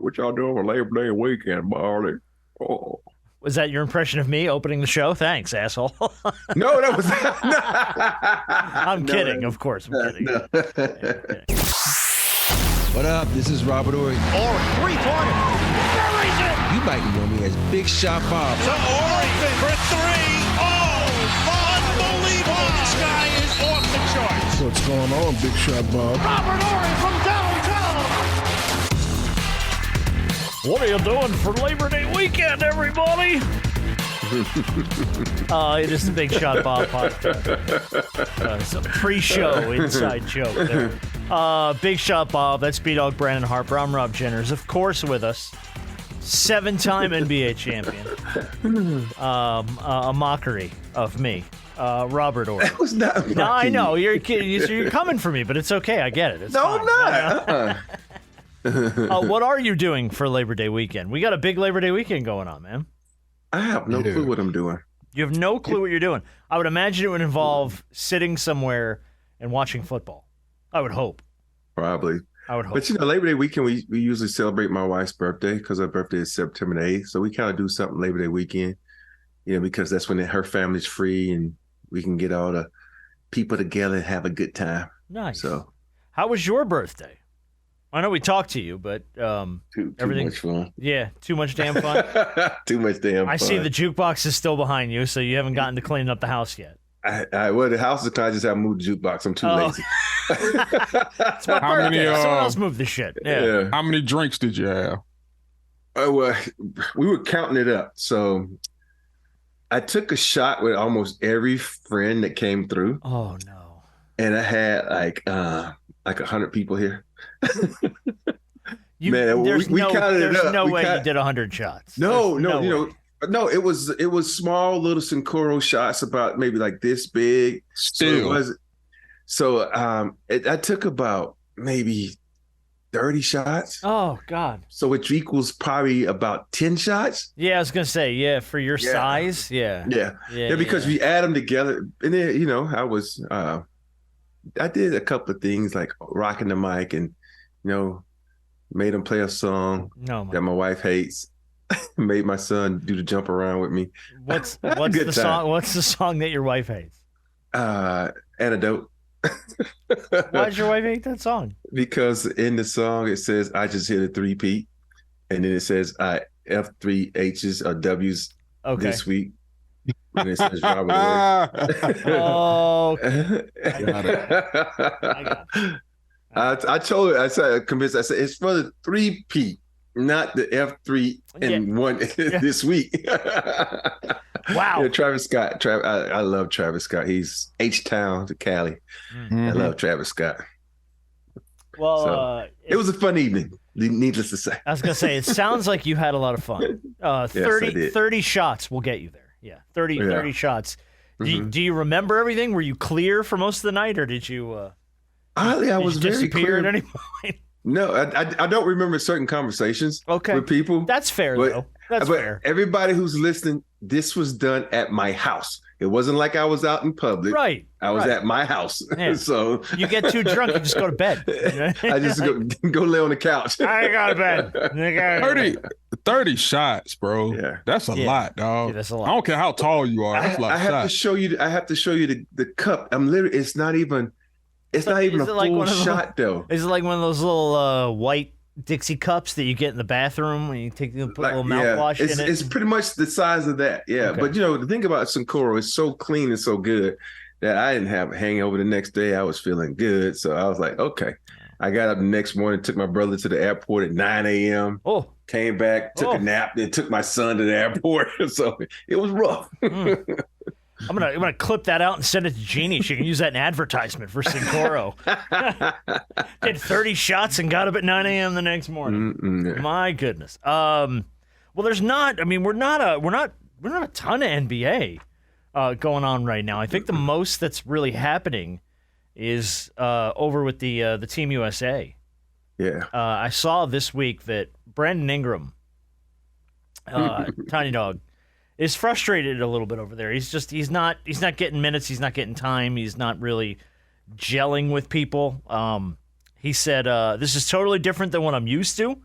what y'all doing for Labor Day weekend, Barley? Oh. Was that your impression of me opening the show? Thanks, asshole. No, that was I'm kidding, of course. I'm kidding. No. Yeah, I'm kidding. What up? This is Robert Ory. Ory, three-pointer. Buries it. You might know me as Big Shot Bob. To Ory for three. Oh, unbelievable. This guy is off the charts. What's going on, Big Shot Bob? Robert Ory from downtown. What are you doing for Labor Day weekend, everybody? It is the Big Shot Bob podcast. It's a pre-show inside joke there. Big Shot Bob, that's B-Dog Brandon Harper. I'm Rob Jenners. Of course, with us, 7-time NBA champion. A mockery of me. Robert Ory. That was not. No, I know. You're kidding. You're coming for me, but it's okay. I get it. It's No, fine. I'm not. What are you doing for Labor Day weekend? We got a big Labor Day weekend going on, man. I have no clue what I'm doing. You have no clue what you're doing. I would imagine it would involve sitting somewhere and watching football. I would hope. Probably. I would hope. But, Labor Day weekend, we usually celebrate my wife's birthday because her birthday is September 8th. So we kind of do something Labor Day weekend, because that's when her family's free and we can get all the people together and have a good time. Nice. So, how was your birthday? I know we talked to you, but too everything. much fun. Yeah, too much damn fun. Too much damn fun. I see the jukebox is still behind you, so you haven't gotten to cleaning up the house yet. Well, the house is kind of just have moved the jukebox. I'm too lazy. It's my How birthday. many, Someone else moved the shit. Yeah. How many drinks did you have? Well, we were counting it up. So I took a shot with almost every friend that came through. Oh no. And I had like 100 people here. Man, we counted it up. There's no way you did 100 shots. No, way. it was small little Sincoro shots about maybe like this big. Still. So I took about maybe 30 shots. Oh God. So which equals probably about 10 shots. Yeah, I was gonna say, for your size, yeah, because we add them together, and then I did a couple of things like rocking the mic and made him play a song that my wife hates. Made my son do the jump around with me. What's the song? What's the song that your wife hates? Antidote. Why does your wife hate that song? Because in the song it says I just hit a three-peat, and then it says I F 3 H's or W's this week. And it says Robert Ory. Oh, I got it. I told her, I said it's for the 3P, not the F3 and one this week. Wow. Travis Scott. I love Travis Scott. He's H-Town to Cali. Mm-hmm. I love Travis Scott. Well, it was a fun evening, needless to say. I was going to say, it sounds like you had a lot of fun. 30 shots will get you there. Yeah, 30 shots. Mm-hmm. Do you remember everything? Were you clear for most of the night, or did you Oddly, I was very disappear clear at any point? No, I don't remember certain conversations with people. That's fair, though. That's fair. Everybody who's listening, this was done at my house. It wasn't like I was out in public. Right. I was at my house. Yeah. So you get too drunk, you just go to bed. I just go lay on the couch. I go to bed. 30 shots, bro. Yeah. That's a lot, dog. Yeah, that's a lot. I don't care how tall you are. That's a lot of shots. I have to show you the cup. I'm literally. It's not even a full shot, though. Is it like one of those little white Dixie cups that you get in the bathroom when you put a little mouthwash in it? It's pretty much the size of that, yeah. Okay. But the thing about Sincoro is so clean and so good that I didn't have a hangover the next day. I was feeling good, so I was like, okay. I got up the next morning, took my brother to the airport at 9 a.m. Oh, came back, took a nap, then took my son to the airport. So it was rough. I'm gonna clip that out and send it to Jeannie. She can use that in advertisement for Sincoro. Did 30 shots and got up at 9 a.m. the next morning. Yeah. My goodness. Well, there's not. I mean, we're not a ton of NBA going on right now. I think the most that's really happening is over with the Team USA. Yeah. I saw this week that Brandon Ingram, Tiny Dog, is frustrated a little bit over there. He's not getting minutes. He's not getting time. He's not really gelling with people. He said, this is totally different than what I'm used to.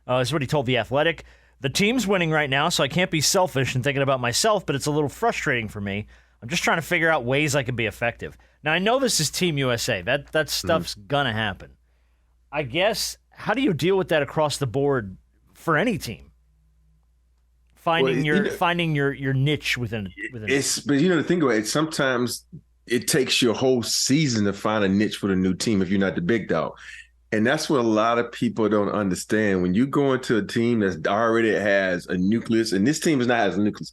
Is what he told The Athletic. The team's winning right now, so I can't be selfish and thinking about myself, but it's a little frustrating for me. I'm just trying to figure out ways I can be effective. Now, I know this is Team USA. That stuff's going to happen. I guess, how do you deal with that across the board for any team? Finding your niche within it. But the thing about it, sometimes it takes you a whole season to find a niche for the new team if you're not the big dog. And that's what a lot of people don't understand. When you go into a team that already has a nucleus, and this team is not as a nucleus,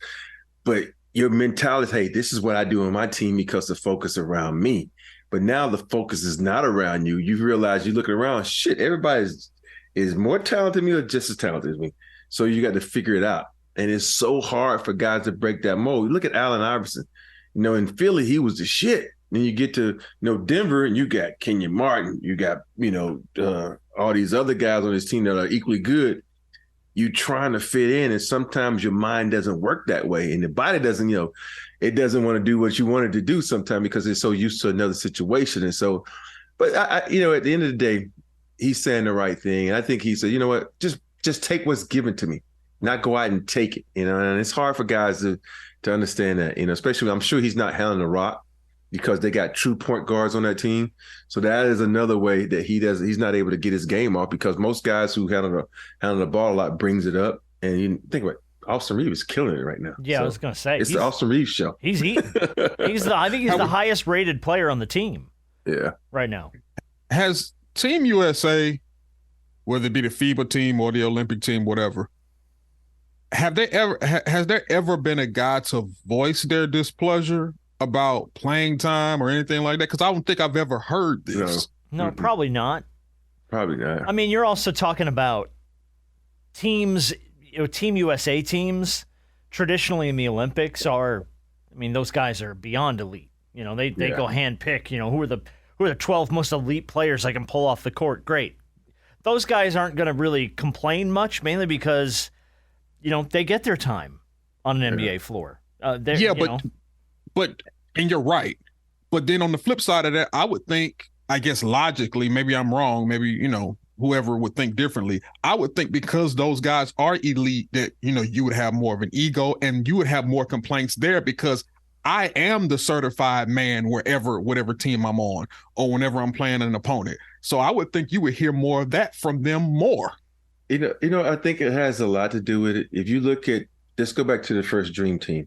but your mentality is, hey, this is what I do on my team because the focus around me. But now the focus is not around you. You realize you're looking around, shit, everybody is more talented than me or just as talented as me. So you got to figure it out. And it's so hard for guys to break that mold. Look at Allen Iverson. In Philly, he was the shit. Then you get to Denver, and you got Kenyon Martin. You got all these other guys on this team that are equally good. You trying to fit in, and sometimes your mind doesn't work that way, and the body doesn't. It doesn't want to do what you want it to do sometimes because it's so used to another situation. And so, but at the end of the day, he's saying the right thing, and I think he said, you know what, just take what's given to me, not go out and take it. And it's hard for guys to understand that. Especially I'm sure he's not handling the rock, because they got true point guards on that team. So that is another way that he's not able to get his game off, because most guys who handle the ball a lot brings it up. And you think about it, Austin Reeves is killing it right now. Yeah, so I was going to say. It's the Austin Reeves show. He's eating. I think he's the highest rated player on the team. Yeah. Right now. Has Team USA, whether it be the FIBA team or the Olympic team, whatever, has there ever been a guy to voice their displeasure about playing time or anything like that? Because I don't think I've ever heard this. No, probably not. Probably not. I mean, you're also talking about teams, Team USA teams traditionally in the Olympics those guys are beyond elite. They go hand pick, who are the 12 most elite players I can pull off the court. Great. Those guys aren't going to really complain much, mainly because, they get their time on an NBA floor. But and you're right. But then on the flip side of that, I would think, I guess logically, maybe I'm wrong, maybe, whoever would think differently. I would think because those guys are elite that, you would have more of an ego and you would have more complaints there, because I am the certified man whatever team I'm on or whenever I'm playing an opponent. So I would think you would hear more of that from them more. I think it has a lot to do with it. If you look at, let's go back to the first Dream Team.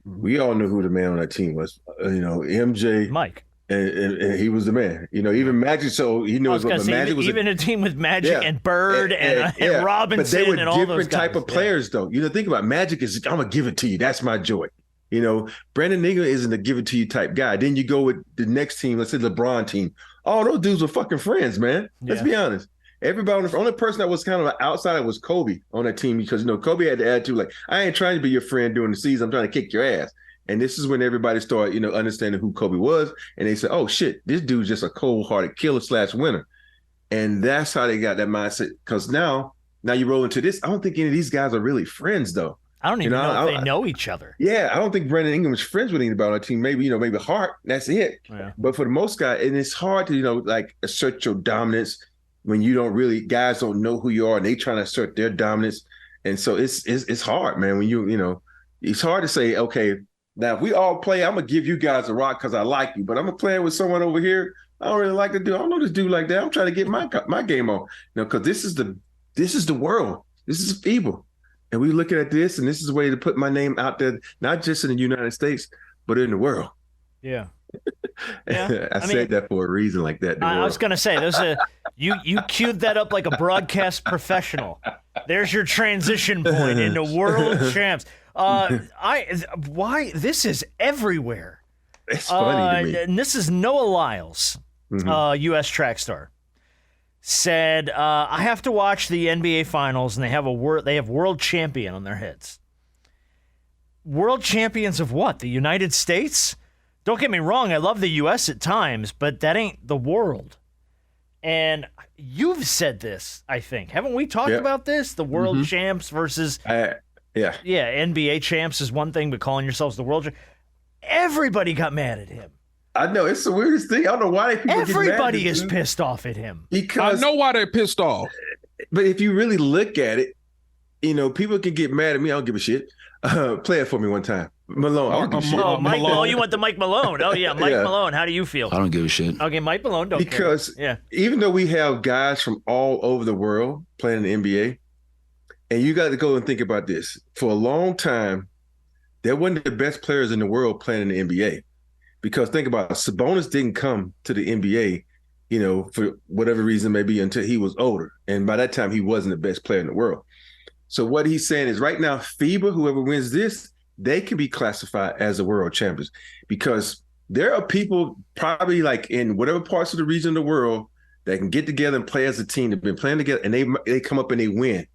We all knew who the man on that team was. MJ, Mike, and he was the man. Even Magic. So he knows what Magic was. Even a team with Magic and Bird and Robinson, but they were and all different those guys. type of players, though. Think about Magic is, I'm gonna give it to you. That's my joy. Brandon Ingram isn't a give it to you type guy. Then you go with the next team. Let's say LeBron team. All those dudes were fucking friends, man. Let's be honest. Everybody, the only person that was kind of an outsider was Kobe on that team, because Kobe had the attitude like, I ain't trying to be your friend during the season. I'm trying to kick your ass. And this is when everybody started, understanding who Kobe was, and they said, "Oh shit, this dude's just a cold-hearted killer / winner." And that's how they got that mindset. Because now you roll into this. I don't think any of these guys are really friends, though. I don't even know if they know each other. Yeah, I don't think Brandon Ingram is friends with anybody on our team. Maybe maybe Hart. That's it. Yeah. But for the most guys, and it's hard to assert your dominance when guys don't know who you are and they trying to assert their dominance. And so it's hard, man. When it's hard to say, okay, now if we all play, I'm gonna give you guys a rock because I like you, but I'm gonna play with someone over here I don't really like to do. I don't know this dude like that. I'm trying to get my game on, because this is the world. This is FIBA, and we looking at this, and this is a way to put my name out there, not just in the United States, but in the world. Yeah. I said that for a reason like that. I was going to say, you queued that up like a broadcast professional. There's your transition point into world champs. Why this is everywhere. It's funny to me. And this is Noah Lyles, U.S. track star, said, I have to watch the NBA Finals, and they have world champion on their heads. World champions of what? The United States? Don't get me wrong, I love the U.S. at times, but that ain't the world. And you've said this, I think. Haven't we talked about this? The world champs versus... NBA champs is one thing, but calling yourselves the world champs... Everybody got mad at him. I know. It's the weirdest thing. I don't know why people Everybody get mad is pissed off at him. Because I know why they're pissed off. But if you really look at it, people can get mad at me. I don't give a shit. Play it for me one time. Malone. I don't give a shit. Oh, Mike Malone. Oh, you want the Mike Malone. Oh, yeah, Mike Malone. How do you feel? I don't give a shit. Okay, Mike Malone don't because care. Even though we have guys from all over the world playing in the NBA, and you got to go and think about this. For a long time, there wasn't the best players in the world playing in the NBA. Because think about it, Sabonis didn't come to the NBA, for whatever reason, maybe until he was older. And by that time, he wasn't the best player in the world. So what he's saying is right now, FIBA, whoever wins this, they can be classified as the world champions because there are people probably like in whatever parts of the region of the world that can get together and play as a team. They've been playing together and they come up and they win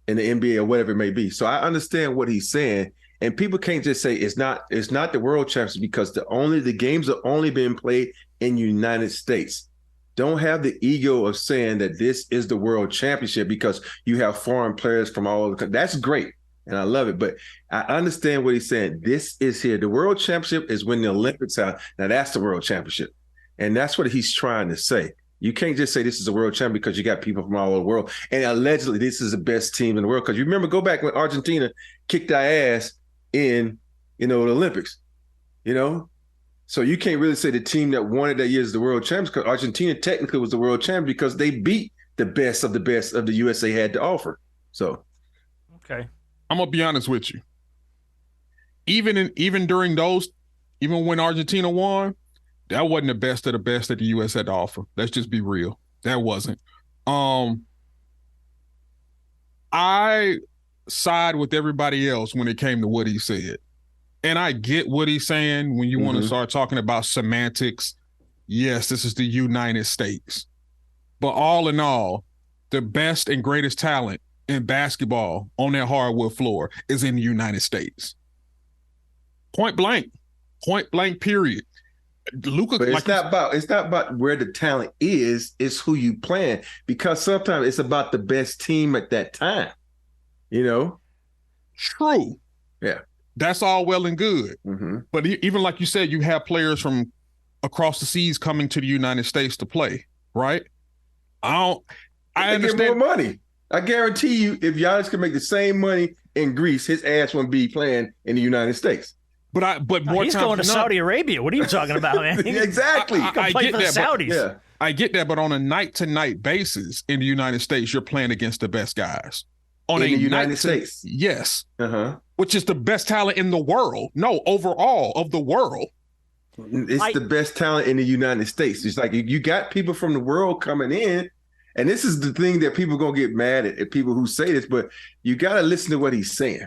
in the NBA or whatever it may be. So I understand what he's saying. And people can't just say it's not the world champions because the games are only being played in the United States. Don't have the ego of saying that this is the world championship because you have foreign players from all over the country. That's great. And I love it. But I understand what he's saying. This is here. The world championship is when the Olympics are. Now that's the world championship. And that's what he's trying to say. You can't just say this is a world champion because you got people from all over the world. And allegedly this is the best team in the world. Because you remember, go back when Argentina kicked our ass in, the Olympics, So you can't really say the team that won it that year is the world champions because Argentina technically was the world champion because they beat the best of the USA had to offer. So, okay, I'm gonna be honest with you. Even during those, even when Argentina won, that wasn't the best of the best that the US had to offer. Let's just be real. That wasn't. I side with everybody else when it came to what he said. And I get what he's saying when you want to start talking about semantics. Yes, this is the United States. But all in all, the best and greatest talent in basketball on that hardwood floor is in the United States. Point blank, period. Luka, but it's not about where the talent is, it's who you playing. Because sometimes it's about the best team at that time. True. Yeah. That's all well and good. Mm-hmm. But even like you said, you have players from across the seas coming to the United States to play, right? I understand. Get more money. I guarantee you, if Giannis can make the same money in Greece, his ass wouldn't be playing in the United States. But more he's going to Saudi Arabia. What are you talking about, man? Exactly. I play get for the that. Saudis. Yeah. I get that, but on a night-to-night basis in the United States, you're playing against the best guys. In the United States? Yes. Uh-huh. Which is the best talent in the world. No, overall of the world. It's the best talent in the United States. It's like you got people from the world coming in, and this is the thing that people are going to get mad at people who say this, but you got to listen to what he's saying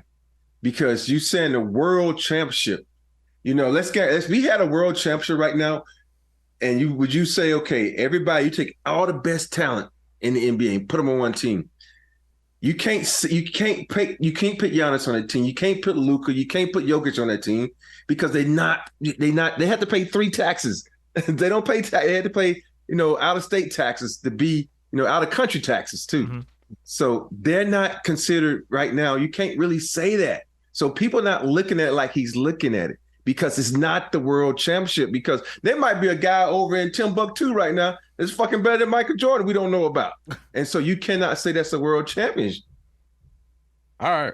because you saying the world championship. We had a world championship right now, and would you say, okay, everybody, you take all the best talent in the NBA and put them on one team. You can't put Giannis on that team. You can't put Luka. You can't put Jokic on that team because they have to pay 3 taxes. They don't pay they had to pay, out of state taxes to be, out of country taxes too. Mm-hmm. So they're not considered right now. You can't really say that. So people are not looking at it like he's looking at it because it's not the world championship because there might be a guy over in Timbuktu right now that's fucking better than Michael Jordan we don't know about. And so you cannot say that's a world championship. All right.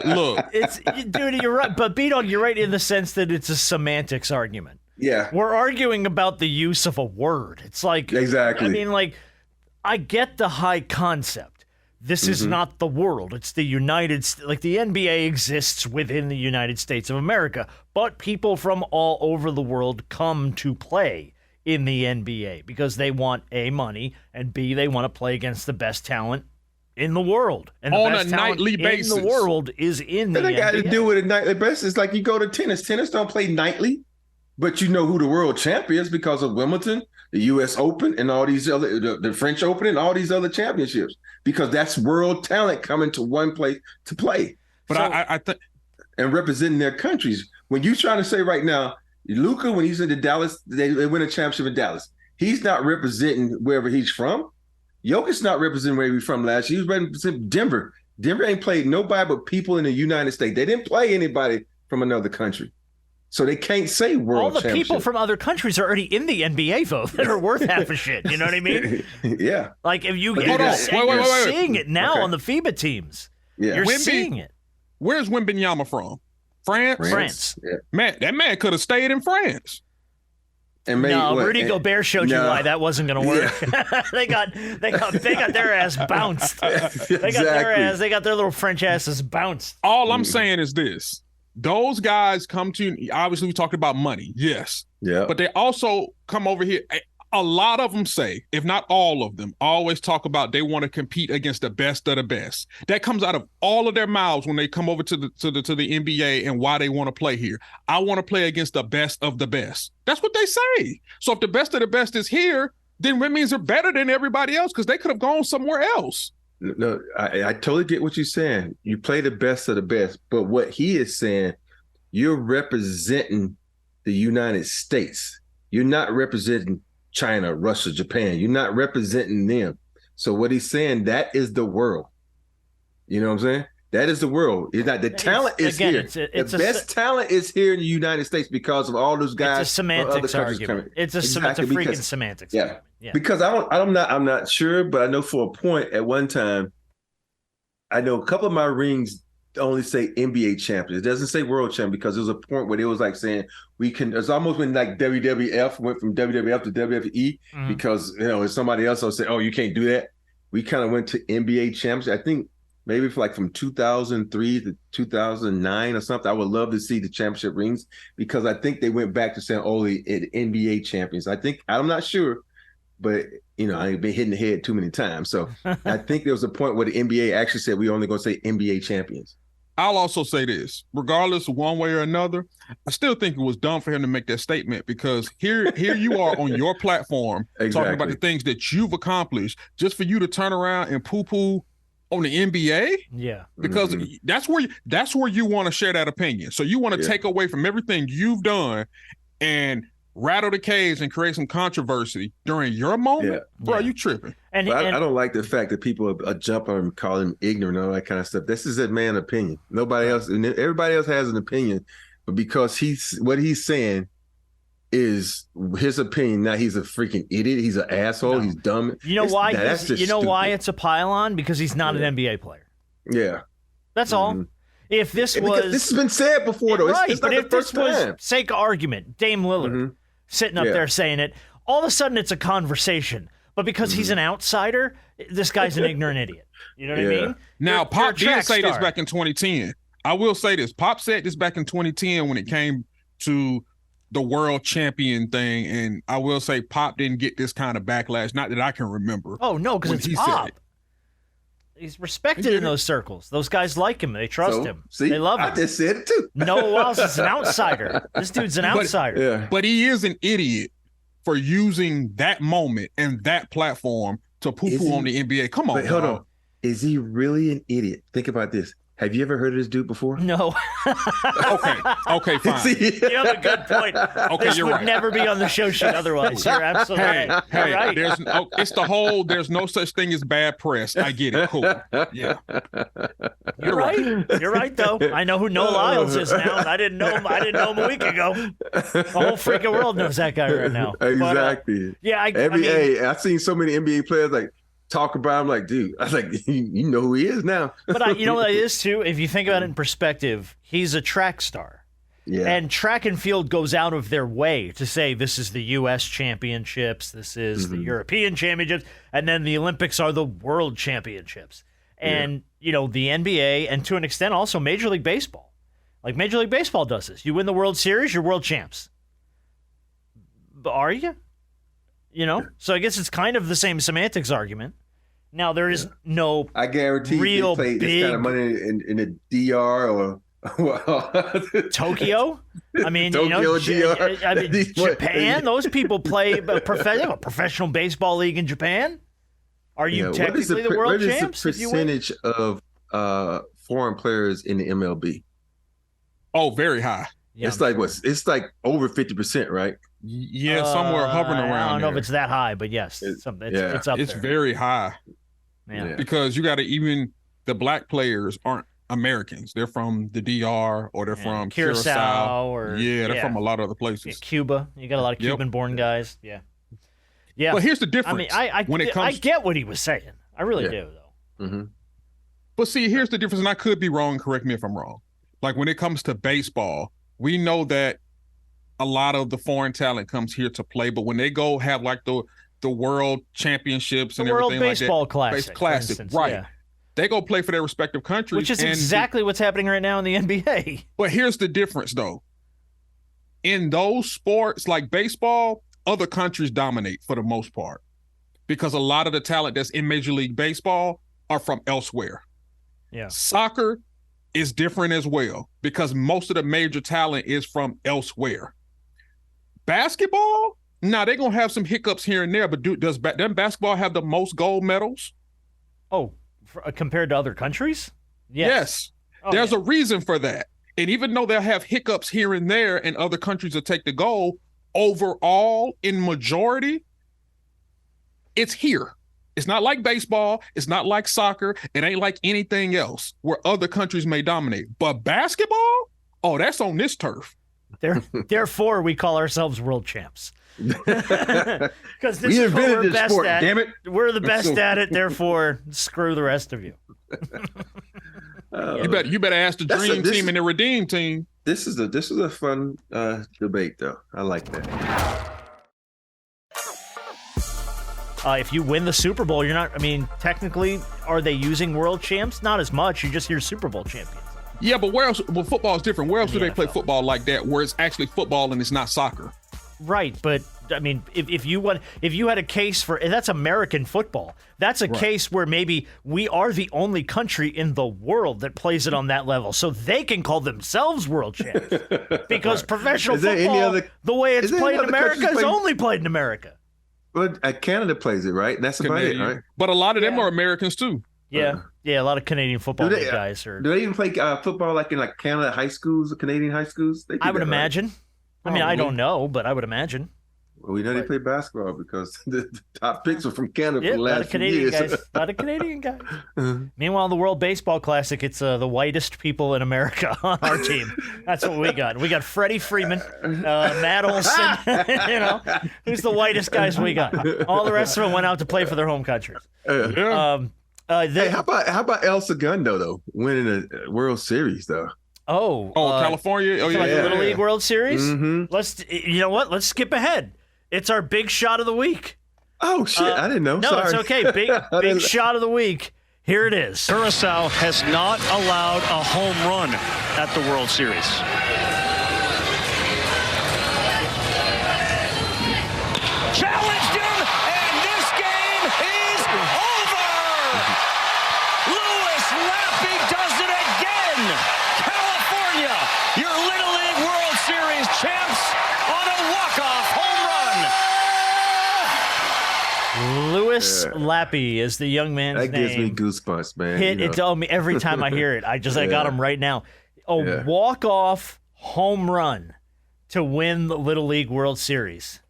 Look. Dude, you're right. But B-Dog, you're right in the sense that it's a semantics argument. Yeah. We're arguing about the use of a word. It's like, exactly. I mean, like, I get the high concept. This is not the world. It's the United States. Like, the NBA exists within the United States of America, but people from all over the world come to play in the NBA because they want A, money, and B, they want to play against the best talent in the world. And the on best a nightly basis. in the world is in the NBA. That got to do with a nightly basis. It's like you go to tennis. Tennis don't play nightly, but you know who the world champion is because of Wimbledon, the U.S. Open, and all these other, the French Open, and all these other championships, because that's world talent coming to one place to play. But so, I think, and representing their countries. When you're trying to say right now, Luka, when he's in the Dallas, they win a championship in Dallas. He's not representing wherever he's from. Jokic's not representing where he's from last year. He was representing Denver. Denver ain't played nobody but people in the United States. They didn't play anybody from another country. So they can't say world All the championship. people from other countries are already in the NBA, though, that are worth half a shit. You know what I mean? Yeah. Like, if you But get wait. seeing it now on the FIBA teams. Yeah. You're seeing it. Where's Wembanyama from? France. Yeah. Man, that man could have stayed in France. And maybe, Rudy Gobert showed you why that wasn't going to work. Yeah. they got their ass bounced. Exactly. They got their little French asses bounced. All I'm saying is this. Those guys come to, obviously we talked about money, yes. Yeah. But they also come over here. A lot of them say, if not all of them, always talk about they want to compete against the best of the best. That comes out of all of their mouths when they come over to the NBA and why they want to play here. I want to play against the best of the best. That's what they say. So if the best of the best is here, then that means they're better than everybody else because they could have gone somewhere else. No, I totally get what you're saying. You play the best of the best, but what he is saying, you're representing the United States. You're not representing China, Russia, Japan. You're not representing them. So what he's saying, that is the world. You know what I'm saying? That is the world. It's not the talent is here. The best talent is here in the United States because of all those guys. It's a semantics argument. It's a freaking semantics argument. Yeah. Because I'm not sure, but I know for a point at one time, I know a couple of my rings only say NBA champion. It doesn't say world champion because there was a point where it was like saying we can. It's almost when like WWF went from WWF to WWE because if somebody else will say, "Oh, you can't do that." We kind of went to NBA champions. I think maybe from 2003 to 2009 or something. I would love to see the championship rings because I think they went back to saying, "Oh, the NBA champions." I'm not sure, but I ain't been hitting the head too many times. So I think there was a point where the NBA actually said we're only going to say NBA champions. I'll also say this, regardless of one way or another, I still think it was dumb for him to make that statement because here you are on your platform talking about the things that you've accomplished just for you to turn around and poo-poo on the NBA? Yeah. Because that's where you want to share that opinion. So you want to take away from everything you've done and rattle the cage and create some controversy during your moment, bro. You tripping? And I don't like the fact that people are jumping and calling him ignorant and all that kind of stuff. This is a man's opinion. Nobody else, and everybody else has an opinion, but because what he's saying is his opinion. Now he's a freaking idiot. He's an asshole. He's dumb. You know why? Why it's a pile-on? Because he's not an NBA player. Yeah, that's all. If this has been said before, though, right? It's but not if the first this time. was sake of argument, Dame Lillard sitting up there saying it, all of a sudden it's a conversation. But because he's an outsider, this guy's an ignorant idiot. You know what I mean? Now, Pop did say this back in 2010. I will say this. Pop said this back in 2010 when it came to the world champion thing. And I will say Pop didn't get this kind of backlash. Not that I can remember. Oh, no, because it's Pop. He's respected in those circles. Those guys like him. They trust him. See, they love him. I just said it too. Noah Lyles is an outsider. This dude's an outsider. But he is an idiot for using that moment and that platform to poo-poo on the NBA. Come on, but hold on. Is he really an idiot? Think about this. Have you ever heard of this dude before? No. Okay, fine. You have a good point. Okay, this would never be on the show sheet otherwise. You're absolutely right. Hey, right. There's no such thing as bad press. I get it. Cool. Yeah. You're right. You're right, though. I know who Noah Lyles is now, and I didn't know him a week ago. The whole freaking world knows that guy right now. Exactly. But, I've seen so many NBA players talk about him like, dude, I was like, you know who he is now. But you know what it is too? If you think about it in perspective, he's a track star. Yeah. And track and field goes out of their way to say this is the U.S. championships, this is the European championships, and then the Olympics are the world championships. And, the NBA, and to an extent also Major League Baseball. Like Major League Baseball does this. You win the World Series, you're world champs. But are you? So I guess it's kind of the same semantics argument. Now, there is no I guarantee real they play big this kind of money in the DR or Tokyo. I mean, Tokyo, DR. I mean, Japan. Those people play a professional baseball league in Japan. Are you technically the world champs? What is the percentage of foreign players in the MLB? Oh, very high. Yeah, it's like what? It's like over 50%, right? Yeah, somewhere hovering around. I don't know if it's that high, but yes, it's up there. It's very high. Yeah. Because you got to even the black players aren't. Americans. They're from the DR or they're from Curacao or they're from a lot of other places. Yeah, Cuba. You got a lot of Cuban-born guys. Yeah. Yeah. But here's the difference. I mean, I get what he was saying. I really do, though. Mm-hmm. But see, here's the difference, and I could be wrong. Correct me if I'm wrong. Like when it comes to baseball, we know that a lot of the foreign talent comes here to play, but when they go have like the world championships and everything like that, World Baseball Classic, right? Yeah. They go play for their respective countries, which is exactly what's happening right now in the NBA. But here's the difference, though. In those sports like baseball, other countries dominate for the most part because a lot of the talent that's in Major League Baseball are from elsewhere. Yeah. Soccer is different as well because most of the major talent is from elsewhere. Basketball, now they're going to have some hiccups here and there, but doesn't basketball have the most gold medals? Oh, compared to other countries? Yes. There's a reason for that. And even though they'll have hiccups here and there and other countries will take the gold, overall, in majority, it's here. It's not like baseball. It's not like soccer. It ain't like anything else where other countries may dominate. But basketball, that's on this turf. Therefore, we call ourselves world champs. Because this we is what we're best sport, at. damn it. We're the best at it. Therefore, screw the rest of you. You better ask the dream team and the redeem team. This is a fun debate, though. I like that. If you win the Super Bowl, you're not. I mean, technically, are they using world champs? Not as much. You just hear Super Bowl champions. Yeah, but where else? Well, football is different. Where else do they play football like that, where it's actually football and it's not soccer? Right, but I mean, if you had a case for that's American football, that's a case where maybe we are the only country in the world that plays it on that level, so they can call themselves world champs because professional football, the way it's played in America, is only played in America. But Canada plays it, right? That's about it, right? But a lot of them are Americans too. Yeah, a lot of Canadian football guys are. Do they even play football like in Canada high schools, Canadian high schools? I would imagine. Right? I mean, I don't know, but I would imagine. Well, we know they play basketball because the top picks are from Canada for the last few years. A lot of Canadian guys. Meanwhile, the World Baseball Classic, it's the whitest people in America on our team. That's what we got. We got Freddie Freeman, Matt Olson, who's the whitest guys we got. All the rest of them went out to play for their home countries. Hey, how about El Segundo, though, winning a World Series, though? California. The Little League World Series. Mm-hmm. You know what? Let's skip ahead. It's our big shot of the week. Oh shit! I didn't know. No, Sorry. It's okay. Big shot of the week. Here it is. Curacao has not allowed a home run at the World Series. Challenged him, and this game is over. Louis Lappy does it again. California, your Little League World Series champs on a walk-off home run. Louis Lappy is the young man's name. That gives me goosebumps, man. It told me every time I hear it. I got him right now. A walk-off home run to win the Little League World Series.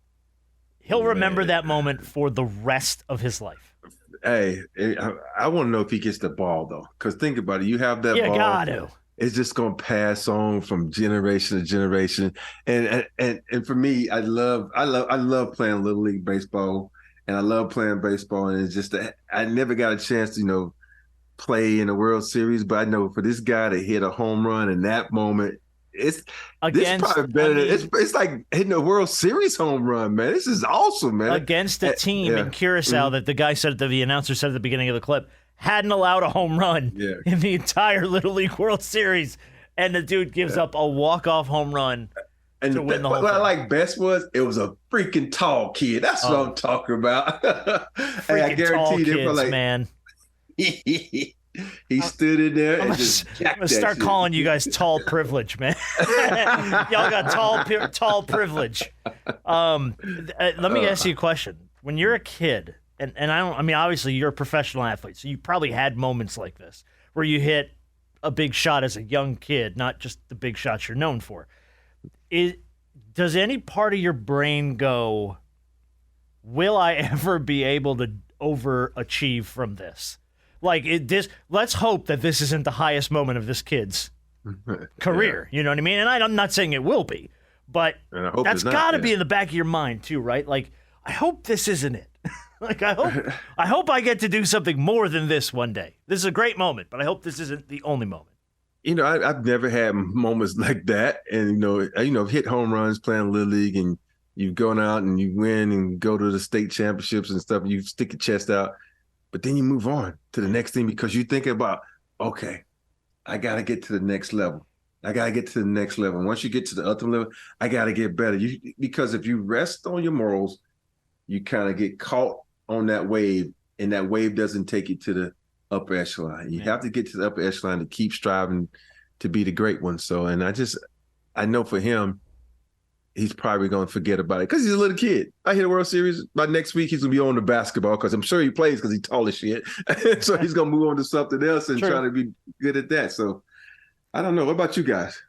He'll remember that moment for the rest of his life. Hey, I want to know if he gets the ball, though, because think about it. You have that ball. You got to. It's just gonna pass on from generation to generation, and for me, I love playing Little League baseball, and I love playing baseball, and it's just that I never got a chance to play in the World Series, but I know for this guy to hit a home run in that moment, it's probably better than it's like hitting a World Series home run, man. This is awesome, man. Against a team in Curacao that the guy said the announcer said at the beginning of the clip hadn't allowed a home run in the entire Little League World Series, and the dude gives up a walk-off home run to win the whole thing. What I like best was it was a freaking tall kid. That's what I'm talking about. Hey, I guarantee you, man. He stood in there and I'm gonna start calling you guys tall privilege, man. Y'all got tall privilege. Let me ask you a question. When you're a kid, and obviously you're a professional athlete, so you probably had moments like this where you hit a big shot as a young kid, not just the big shots you're known for. Does any part of your brain go, will I ever be able to overachieve from this? Like let's hope that this isn't the highest moment of this kid's career. You know what I mean? And I'm not saying it will be, but that's got to be in the back of your mind too, right? Like, I hope this isn't it. Like, I hope I get to do something more than this one day. This is a great moment, but I hope this isn't the only moment. I've never had moments like that, and I've hit home runs playing Little League, and you've gone out and you win and go to the state championships and stuff. And you stick your chest out, but then you move on to the next thing because you think about, okay, I got to get to the next level. I got to get to the next level. Once you get to the ultimate level, I got to get better. Because if you rest on your morals, you kind of get caught on that wave, and that wave doesn't take you to the upper echelon. You have to get to the upper echelon to keep striving to be the great one. So, and I know for him, he's probably going to forget about it because he's a little kid. I hit a World Series. By next week, he's going to be on the basketball because I'm sure he plays because he's tall as shit. So he's going to move on to something else and try to be good at that. So I don't know. What about you guys?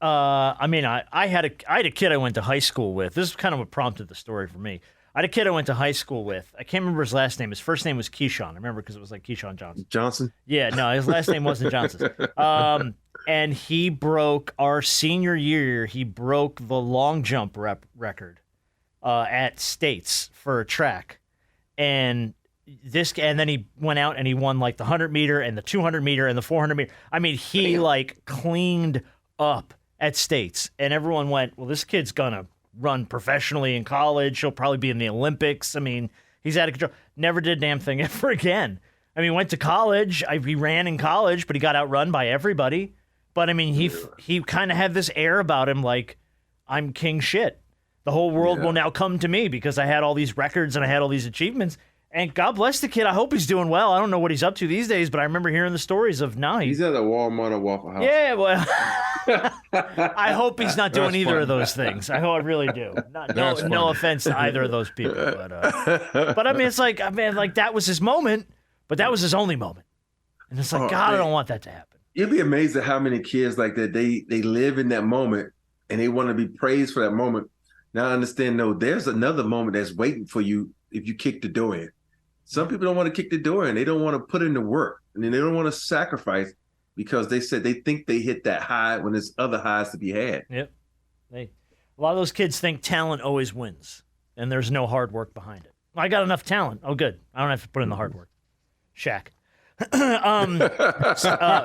I had a kid I went to high school with. This is kind of what prompted the story for me. I had a kid I went to high school with. I can't remember his last name. His first name was Keyshawn. I remember because it was like Keyshawn Johnson. Johnson? Yeah, no, his last name wasn't Johnson. And he broke our senior year. He broke the long jump record at States for a track, and then he went out and he won like the 100-meter and the 200-meter and the 400-meter. I mean, he like cleaned up at States, and everyone went, well, this kid's gonna run professionally in college. He'll probably be in the Olympics. I mean, he's out of control. Never did a damn thing ever again. I mean, went to college. He ran in college, but he got outrun by everybody. But I mean, he kind of had this air about him, like, I'm king shit. The whole world will now come to me because I had all these records and I had all these achievements. And God bless the kid. I hope he's doing well. I don't know what he's up to these days, but I remember hearing the stories of he's at a Walmart or Waffle House. Yeah, well, I hope he's not doing either of those things. I really do. No offense to either of those people, but I mean, it's like, that was his moment, but that was his only moment, and it's like, God, I don't want that to happen. You'd be amazed at how many kids like that they live in that moment and they want to be praised for that moment. Now I understand, no, there's another moment that's waiting for you if you kick the door in. Some people don't want to kick the door in. They don't want to put in the work, and then they don't want to sacrifice because they said they think they hit that high when there's other highs to be had. Yep. A lot of those kids think talent always wins, and there's no hard work behind it. I got enough talent. Oh, good. I don't have to put in the hard work. Shaq. Sorry,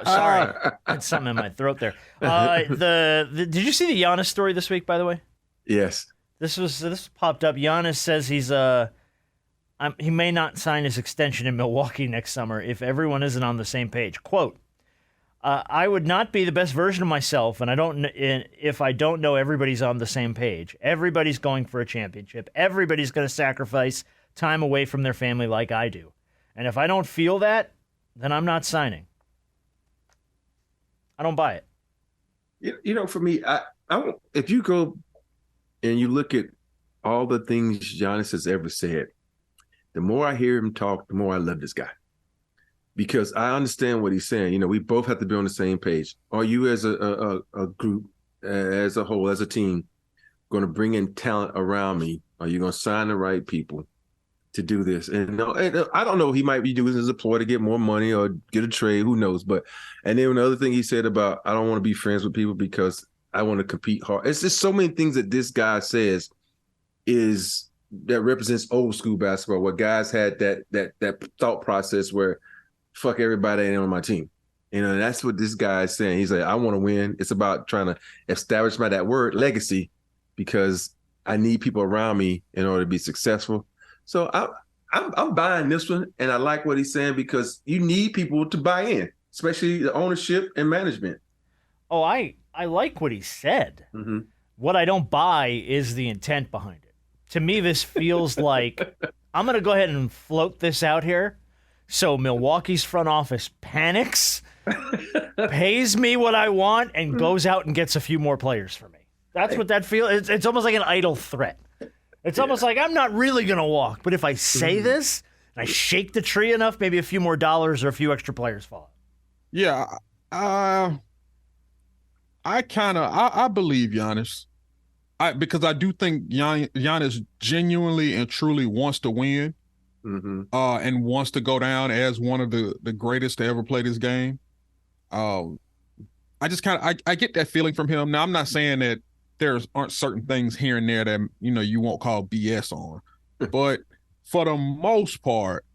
I had something in my throat there. Did you see the Giannis story this week? By the way, yes. This popped up. Giannis says he may not sign his extension in Milwaukee next summer if everyone isn't on the same page. Quote: I would not be the best version of myself, and if I don't know everybody's on the same page. Everybody's going for a championship. Everybody's going to sacrifice time away from their family like I do. And if I don't feel that, then I'm not signing. I don't buy it. For me, I if you go and you look at all the things Giannis has ever said, the more I hear him talk, the more I love this guy. Because I understand what he's saying. We both have to be on the same page. Are you as a group, as a whole, as a team, going to bring in talent around me? Are you going to sign the right people to do this? And I don't know. He might be doing this as a ploy to get more money or get a trade. Who knows? And then another thing he said about, I don't want to be friends with people because I want to compete hard. It's just so many things that this guy says that represents old school basketball, where guys had that thought process where fuck everybody ain't on my team. And that's what this guy is saying. He's like, I want to win. It's about trying to establish that word legacy, because I need people around me in order to be successful. So I'm buying this one, and I like what he's saying because you need people to buy in, especially the ownership and management. Oh, I like what he said. Mm-hmm. What I don't buy is the intent behind it. To me, this feels like I'm going to go ahead and float this out here. So Milwaukee's front office panics, pays me what I want, and goes out and gets a few more players for me. That's what that feels. It's almost like an idle threat. It's almost like I'm not really going to walk, but if I say this and I shake the tree enough, maybe a few more dollars or a few extra players fall. Yeah, I believe Giannis. Because I do think Giannis genuinely and truly wants to win. and wants to go down as one of the greatest to ever play this game. I just I get that feeling from him. Now, I'm not saying that aren't certain things here and there that, you won't call BS on, but for the most part,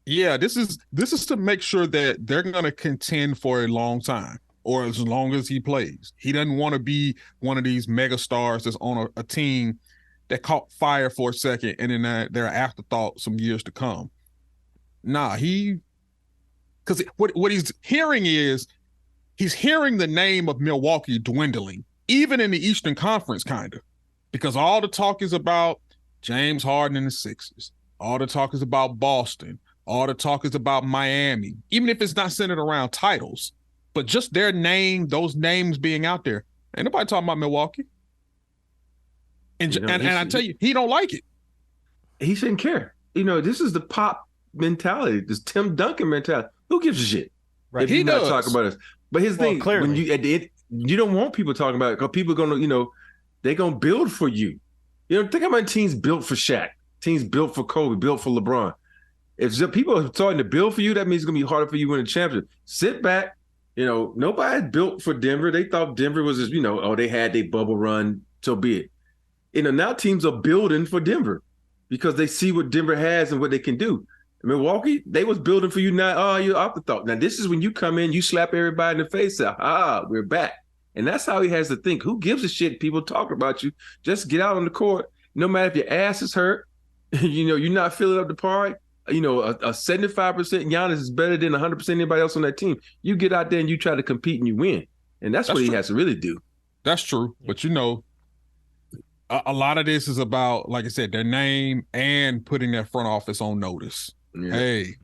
yeah, this is to make sure that they're going to contend for a long time, or as long as he plays. He doesn't want to be one of these mega stars that's on a team that caught fire for a second and then they're afterthought some years to come. Nah, because what he's hearing is he's hearing the name of Milwaukee dwindling, even in the Eastern Conference, kind of, because all the talk is about James Harden and the Sixers. All the talk is about Boston. All the talk is about Miami, even if it's not centered around titles, but just their name, those names being out there. Ain't nobody talking about Milwaukee. And I tell you, he don't like it. He shouldn't care. This is the Pop mentality, this Tim Duncan mentality. Who gives a shit? Right. If he's not talking about us. But his thing, clearly, when you don't want people talking about it, because people are gonna, they're gonna build for you. Think how many teams built for Shaq, teams built for Kobe, built for LeBron. If people are starting to build for you, that means it's gonna be harder for you to win a championship. Sit back. Nobody built for Denver. They thought Denver was just, they had their bubble run, so be it. Now teams are building for Denver because they see what Denver has and what they can do. Milwaukee, they was building for you now. Oh, you're off the thought. Now, this is when you come in, you slap everybody in the face. We're back. And that's how he has to think. Who gives a shit? People talking about you. Just get out on the court. No matter if your ass is hurt, you're not filling up the part. A 75% Giannis is better than 100% anybody else on that team. You get out there and you try to compete and you win. And that's what he has to really do. That's true. But a lot of this is about, like I said, their name and putting their front office on notice. Yeah. Hey,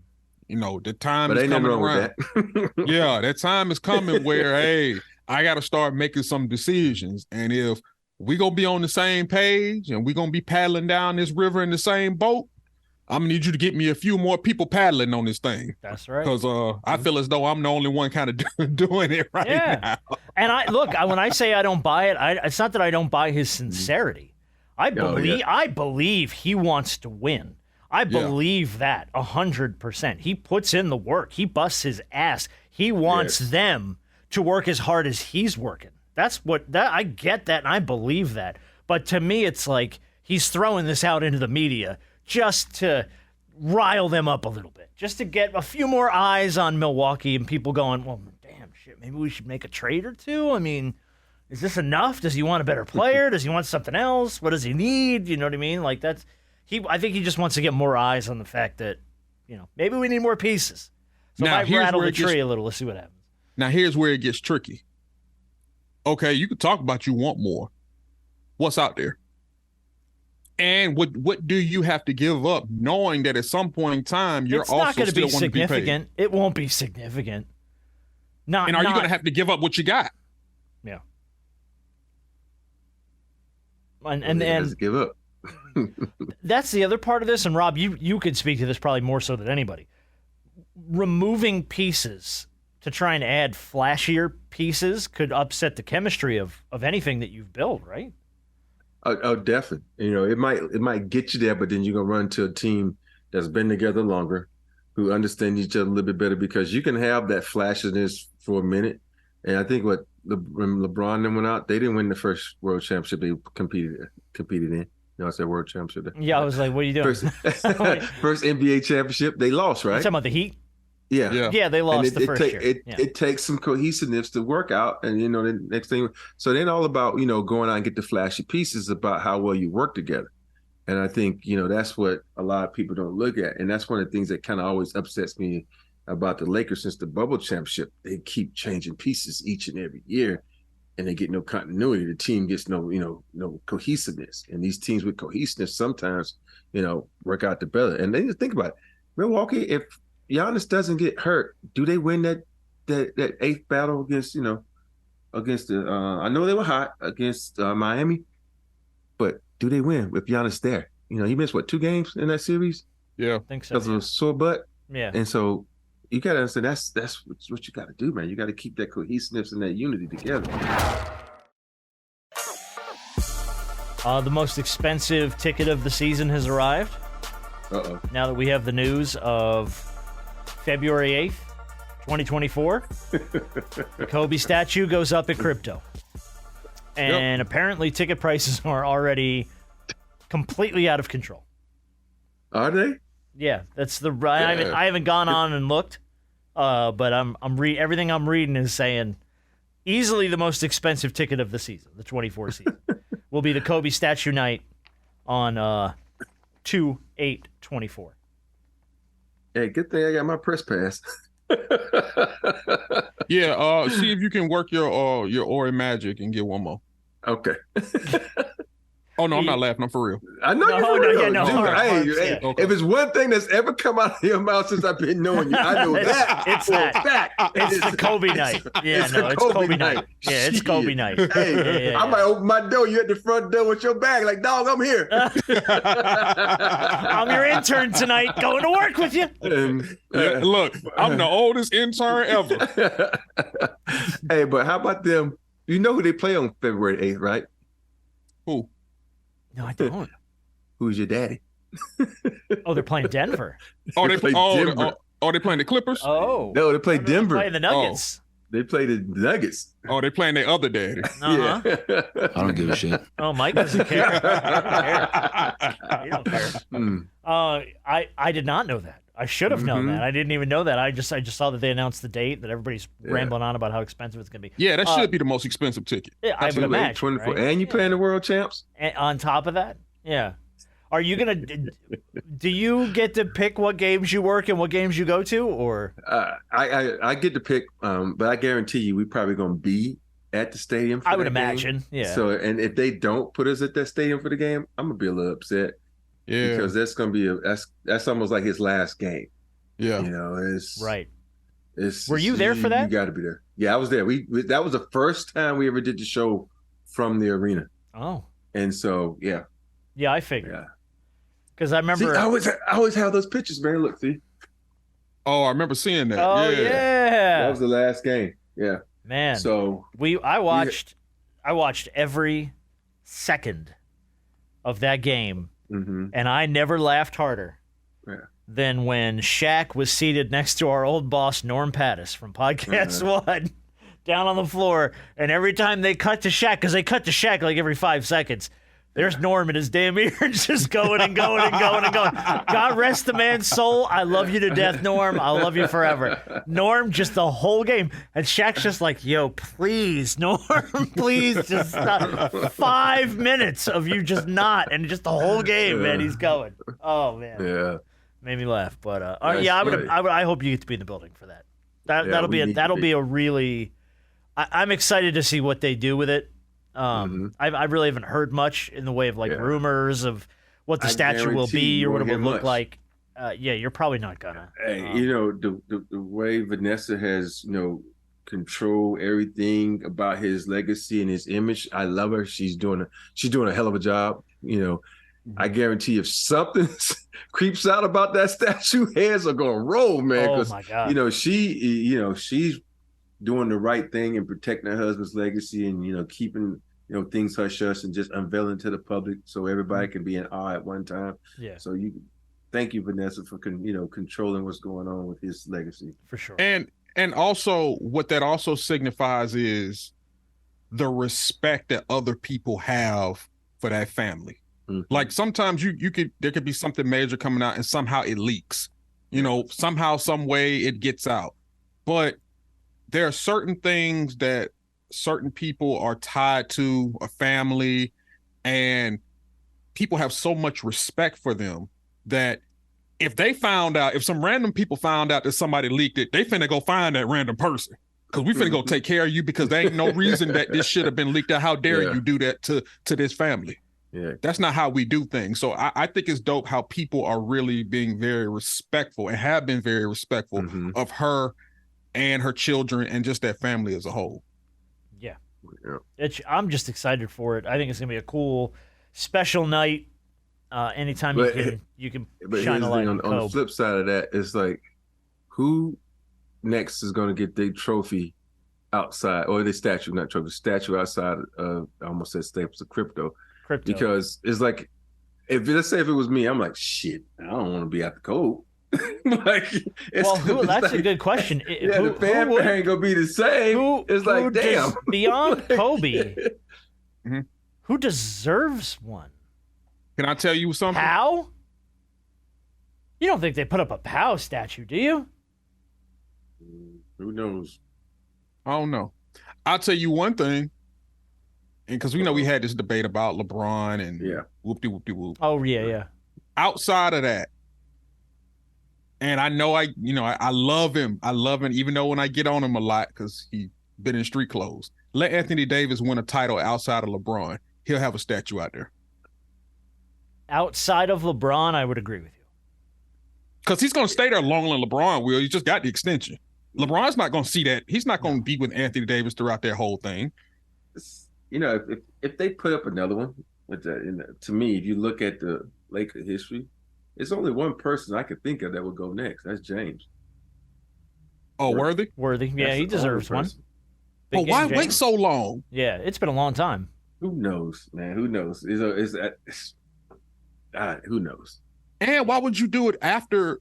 the time is coming around. Yeah, that time is coming where, hey, I got to start making some decisions. And if we going to be on the same page and we're going to be paddling down this river in the same boat, I'm going to need you to get me a few more people paddling on this thing. That's right. Because I feel as though I'm the only one kind of doing it right now. And when I say I don't buy it, it's not that I don't buy his sincerity. I believe he wants to win. I believe that 100%. He puts in the work. He busts his ass. He wants them to work as hard as he's working. I get that, and I believe that. But to me, it's like he's throwing this out into the media just to rile them up a little bit, just to get a few more eyes on Milwaukee and people going, well, damn, shit, maybe we should make a trade or two? I mean, is this enough? Does he want a better player? Does he want something else? What does he need? You know what I mean? Like, I think he just wants to get more eyes on the fact that, maybe we need more pieces. So now, I might rattle the tree a little. Let's see what happens. Now, here's where it gets tricky. Okay, you could talk about you want more. What's out there? And what do you have to give up, knowing that at some point in time you're also still want to be paid? It won't be significant. And are you going to have to give up what you got? Yeah. And give up. That's the other part of this. And Rob, you could speak to this probably more so than anybody. Removing pieces to try and add flashier pieces could upset the chemistry of anything that you've built, right? Oh, definitely. It might get you there, but then you're gonna run to a team that's been together longer, who understand each other a little bit better, because you can have that flashiness for a minute. And I think when LeBron then went out, they didn't win the first world championship they competed in. I said world championship. Yeah, I was like, what are you doing? First NBA championship, they lost, right? You talking about the Heat? Yeah, they lost the first year. It takes some cohesiveness to work out, and the next thing. So then all about going out and get the flashy pieces about how well you work together, and I think that's what a lot of people don't look at, and that's one of the things that kind of always upsets me about the Lakers since the bubble championship. They keep changing pieces each and every year, and they get no continuity. The team gets no cohesiveness, and these teams with cohesiveness sometimes work out the better. And then just think about it, Milwaukee, if Giannis doesn't get hurt, do they win that eighth battle against the I know they were hot against Miami, but do they win with Giannis there? He missed 2 games in that series? Yeah, I think so. Because of a sore butt. Yeah. And so you gotta understand that's what you gotta do, man. You gotta keep that cohesiveness and that unity together. The most expensive ticket of the season has arrived. Uh-oh. Now that we have the news of February 8th, 2024, the Kobe statue goes up at crypto. And apparently ticket prices are already completely out of control. Are they? Yeah, that's the I haven't gone on and looked, but everything I'm reading is saying easily the most expensive ticket of the season, the 24 season, will be the Kobe statue night on 2/8/24. Hey, good thing I got my press pass. Yeah, see if you can work your Ori magic and get one more. Okay. Oh no, I'm not laughing. I'm for real. I know you're for real. Okay. If it's one thing that's ever come out of your mouth since I've been knowing you, I know that. It's for a that. fact. It's the Kobe night. Yeah, it's Kobe night. Yeah, it's Kobe night. Hey, Yeah. I might open my door. You at the front door with your bag, like, dog, I'm here. I'm your intern tonight, going to work with you. Look, I'm the oldest intern ever. Hey, but how about them? You know who they play on February 8th, right? Who? No, I don't. Who's your daddy? Oh, they're playing Denver. Oh, they play play Denver. They playing the Clippers? Oh. No, they play Denver. Playing the Nuggets. They play the Nuggets. Oh, they playing their other daddy. Uh-huh. Yeah. I don't give a shit. Oh, Mike doesn't care. He don't care. I did not know that. I should have known that. I didn't even know that. I just saw that they announced the date, that everybody's rambling on about how expensive it's going to be. Yeah, that should be the most expensive ticket. Yeah, I would imagine. 24. Right? And you playing the world champs? And on top of that, yeah. Are you going to do you get to pick what games you work and what games you go to, or? I get to pick, but I guarantee you we probably going to be at the stadium for I would that game. imagine, yeah. So, and if they don't put us at that stadium for the game, I'm going to be a little upset. Yeah. Because that's going to be that's almost like his last game. Yeah. You know, it's right. Were you there for that? You got to be there. Yeah, I was there. We that was the first time we ever did the show from the arena. Oh. And so, yeah. Yeah, I figured. Yeah. Because I remember. See, I always have those pictures, man. Look, see. Oh, I remember seeing that. Oh yeah. That was the last game. Yeah. Man. So I watched every second of that game, and I never laughed harder than when Shaq was seated next to our old boss Norm Pattis from Podcast One, down on the floor, and every time they cut to Shaq, because they cut to Shaq like every 5 seconds, there's Norm in his damn ears just going and going and going and going. God rest the man's soul. I love you to death, Norm. I'll love you forever. Norm, just the whole game. And Shaq's just like, yo, please, Norm, please just stop. 5 minutes of you just not. And just the whole game, man, he's going. Oh, man. Yeah. Made me laugh. But, I hope you get to be in the building for that. That'll be a really, I'm excited to see what they do with it. I really haven't heard much in the way of rumors of what the statue will be or what it will look like. You're probably not gonna. Hey, the way Vanessa has control everything about his legacy and his image. I love her. She's doing a hell of a job. I guarantee if something creeps out about that statue, heads are gonna roll, man. Oh my God. She's doing the right thing and protecting her husband's legacy and keeping things hush hush and just unveiling to the public so everybody can be in awe at one time. Yeah. So thank you, Vanessa, for controlling what's going on with his legacy. For sure. And also what that also signifies is the respect that other people have for that family. Like sometimes there could be something major coming out and somehow it leaks. Somehow, some way it gets out. But there are certain things that certain people are tied to, a family, and people have so much respect for them that if some random people found out that somebody leaked it, they finna go find that random person because we finna go take care of you because there ain't no reason that this should have been leaked out. How dare you do that to this family? Yeah, that's not how we do things. So I think it's dope how people are really being very respectful and have been very respectful of her and her children and just that family as a whole. Yeah. I'm just excited for it. I think it's going to be a cool, special night. Anytime you can shine a light on the flip side of that, it's like, who next is going to get their trophy outside, or the statue, not trophy, statue outside of, I almost said Staples of crypto. Because it's like, let's say if it was me, I'm like, shit, I don't want to be out the cold. Like, that's a good question. The fanfare ain't gonna be the same. It's like, damn. Beyond Kobe, who deserves one? Can I tell you something? Pow? You don't think they put up a Pow statue, do you? Who knows? I don't know. I'll tell you one thing, and because we had this debate about LeBron and whoop-de-whoop-de-whoop. Oh, yeah. Outside of that, and I know I love him. I love him, even though when I get on him a lot because he's been in street clothes. Let Anthony Davis win a title outside of LeBron. He'll have a statue out there. Outside of LeBron, I would agree with you. Because he's going to stay there longer than LeBron will. He just got the extension. LeBron's not going to see that. He's not going to be with Anthony Davis throughout that whole thing. If they put up another one, to me, if you look at the Laker history, it's only one person I could think of that would go next. That's James. Oh, Worthy? Worthy. Yeah, he deserves one. But why wait so long? Yeah, it's been a long time. Who knows, man? Who knows? Who knows? And why would you do it after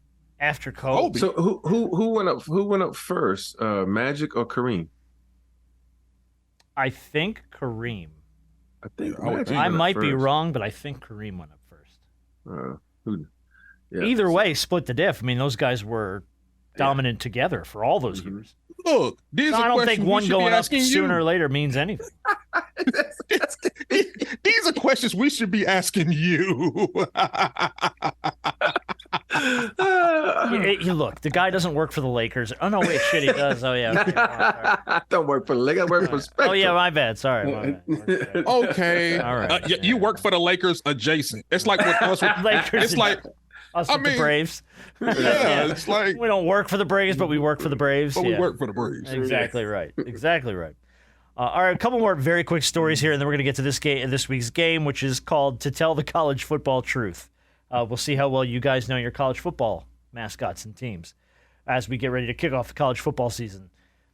Kobe? So who went up? Who went up first? Magic or Kareem? I think Kareem. I might be wrong, but I think Kareem went up first. Either way, split the diff. I mean, those guys were dominant together for all those years. Look, I don't think one going up sooner or later means anything. These are questions we should be asking you. Look, the guy doesn't work for the Lakers. Oh, no, wait, shit, he does. Oh, yeah. Okay. I don't work for the Lakers. I work for Spectrum. Oh, yeah, my bad. Sorry. My bad. Okay. All right. You work for the Lakers adjacent. It's like with us. Lakers. It's like us with the Braves. Yeah, it's like we don't work for the Braves, but we work for the Braves. But we work for the Braves. Exactly right. Exactly right. All right, a couple more very quick stories here, and then we're going to get to this week's game, which is called To Tell the College Football Truth. We'll see how well you guys know your college football mascots and teams as we get ready to kick off the college football season.